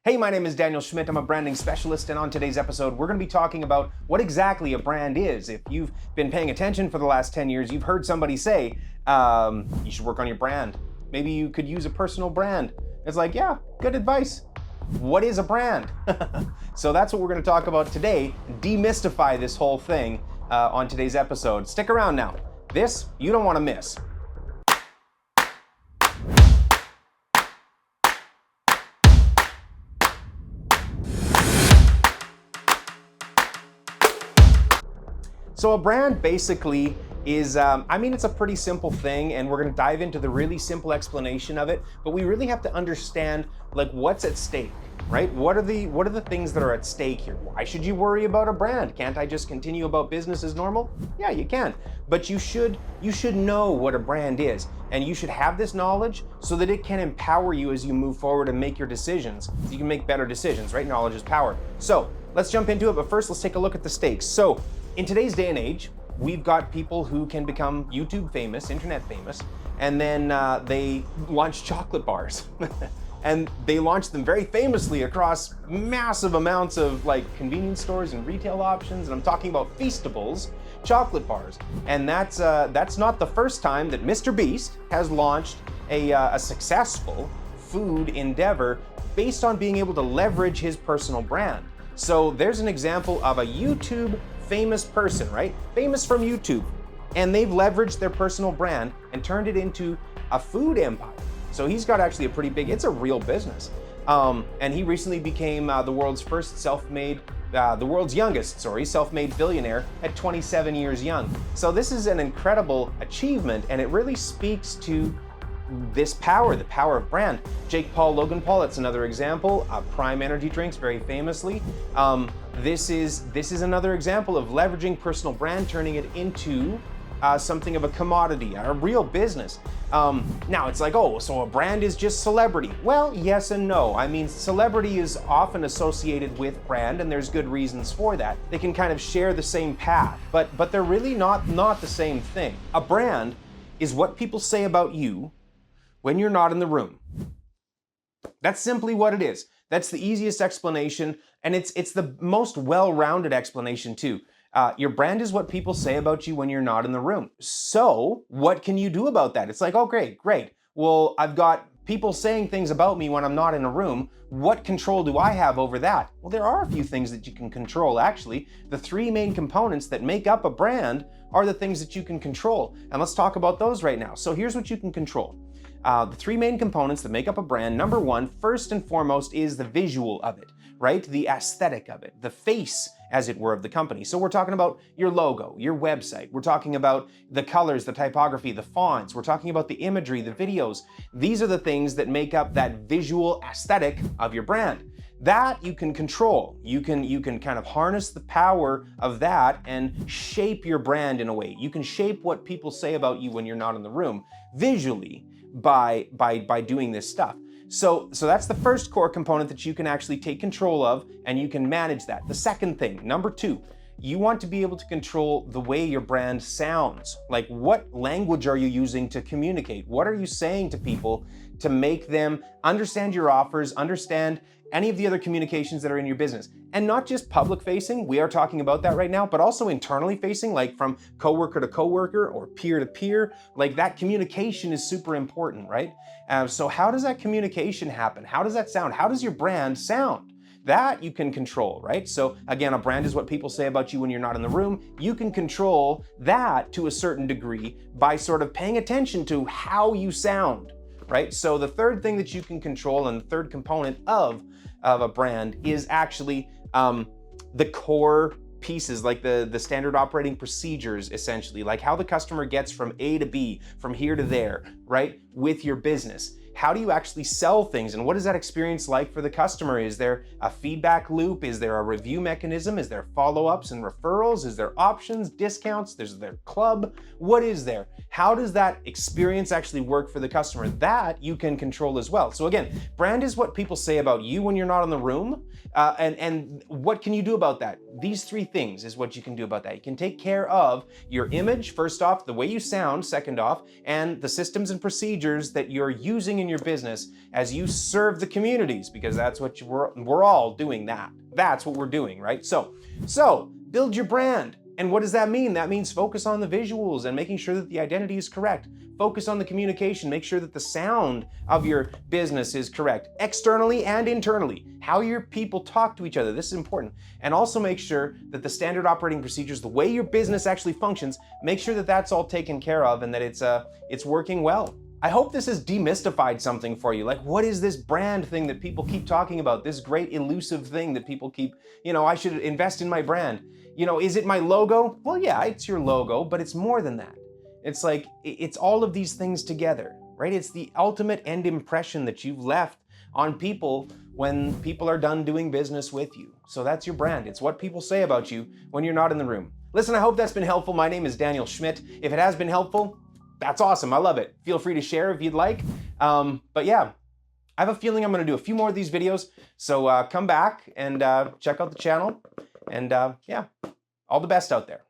Hey, my name is Daniel Schmidt. I'm a branding specialist, and on today's episode, we're going to be talking about what exactly a brand is. If you've been paying attention for the last 10 years, you've heard somebody say, you should work on your brand. Maybe you could use a personal brand. It's like, yeah, good advice. What is a brand? So that's what we're going to talk about today, demystify this whole thing on today's episode. Stick around now. This, you don't want to miss. So a brand basically is, it's a pretty simple thing, and we're going to dive into the really simple explanation of it, but we really have to understand like what's at stake, right? What are the things that are at stake here? Why should you worry about a brand? Can't I just continue about business as normal? Yeah, you can, but you should know what a brand is, and you should have this knowledge so that it can empower you as you move forward and make your decisions. So you can make better decisions, right? Knowledge is power. So let's jump into it, but first let's take a look at the stakes. So in today's day and age, we've got people who can become YouTube famous, internet famous, and then they launch chocolate bars. And they launch them very famously across massive amounts of like convenience stores and retail options. And I'm talking about Feastables chocolate bars. And that's not the first time that MrBeast has launched a successful food endeavor based on being able to leverage his personal brand. So there's an example of a YouTube famous person, right? Famous from YouTube. And they've leveraged their personal brand and turned it into a food empire. So he's got actually it's a real business. And he recently became the world's youngest self-made billionaire at 27 years young. So this is an incredible achievement, and it really speaks to this power, the power of brand. Jake Paul, Logan Paul, that's another example. Prime Energy drinks, very famously. This is another example of leveraging personal brand, turning it into something of a commodity, a real business. Now it's like, oh, so a brand is just celebrity. Well, yes and no. I mean, celebrity is often associated with brand, and there's good reasons for that. They can kind of share the same path, but they're really not the same thing. A brand is what people say about you when you're not in the room. That's simply what it is. That's the easiest explanation, and it's the most well-rounded explanation too. Your brand is what people say about you when you're not in the room. So what can you do about that? It's like, oh, great. Well, I've got people saying things about me when I'm not in a room. What control do I have over that? Well, there are a few things that you can control, actually. The three main components that make up a brand are the things that you can control. And let's talk about those right now. So here's what you can control. The three main components that make up a brand. Number one, first and foremost, is the visual of it, right? The aesthetic of it, the face, as it were, of the company. So we're talking about your logo, your website. We're talking about the colors, the typography, the fonts. We're talking about the imagery, the videos. These are the things that make up that visual aesthetic of your brand. That you can control. You can kind of harness the power of that and shape your brand in a way. You can shape what people say about you when you're not in the room visually by doing this stuff. So that's the first core component that you can actually take control of, and you can manage that. The second thing, number two, you want to be able to control the way your brand sounds. Like, what language are you using to communicate? What are you saying to people to make them understand your offers, understand any of the other communications that are in your business? And not just public facing, we are talking about that right now, but also internally facing, like from coworker to coworker or peer to peer. Like, that communication is super important, right? So how does that communication happen? How does that sound? How does your brand sound? That you can control, right? So again, a brand is what people say about you when you're not in the room. You can control that to a certain degree by sort of paying attention to how you sound, right? So the third thing that you can control, and the third component of a brand, is actually the core pieces, like the standard operating procedures, essentially, like how the customer gets from A to B, from here to there, right, with your business. How do you actually sell things, and what is that experience like for the customer? Is there a feedback loop? Is there a review mechanism? Is there follow-ups and referrals? Is there options, discounts? Is there club? What is there? How does that experience actually work for the customer? That you can control as well. So again, brand is what people say about you when you're not in the room. And what can you do about that? These three things is what you can do about that. You can take care of your image, first off, the way you sound, second off, and the systems and procedures that you're using in in your business as you serve the communities, because that's what we're all doing that. That's what we're doing, right? So build your brand. And what does that mean? That means focus on the visuals and making sure that the identity is correct. Focus on the communication. Make sure that the sound of your business is correct, externally and internally. How your people talk to each other, this is important. And also make sure that the standard operating procedures, the way your business actually functions, make sure that that's all taken care of and that it's working well. I hope this has demystified something for you. Like, what is this brand thing that people keep talking about? This great elusive thing that people keep, I should invest in my brand. Is it my logo? Well, yeah, it's your logo, but it's more than that. It's like, it's all of these things together, right? It's the ultimate end impression that you've left on people when people are done doing business with you. So that's your brand. It's what people say about you when you're not in the room. Listen, I hope that's been helpful. My name is Daniel Schmidt. If it has been helpful, that's awesome. I love it. Feel free to share if you'd like. But yeah, I have a feeling I'm going to do a few more of these videos. So come back and check out the channel. And yeah, all the best out there.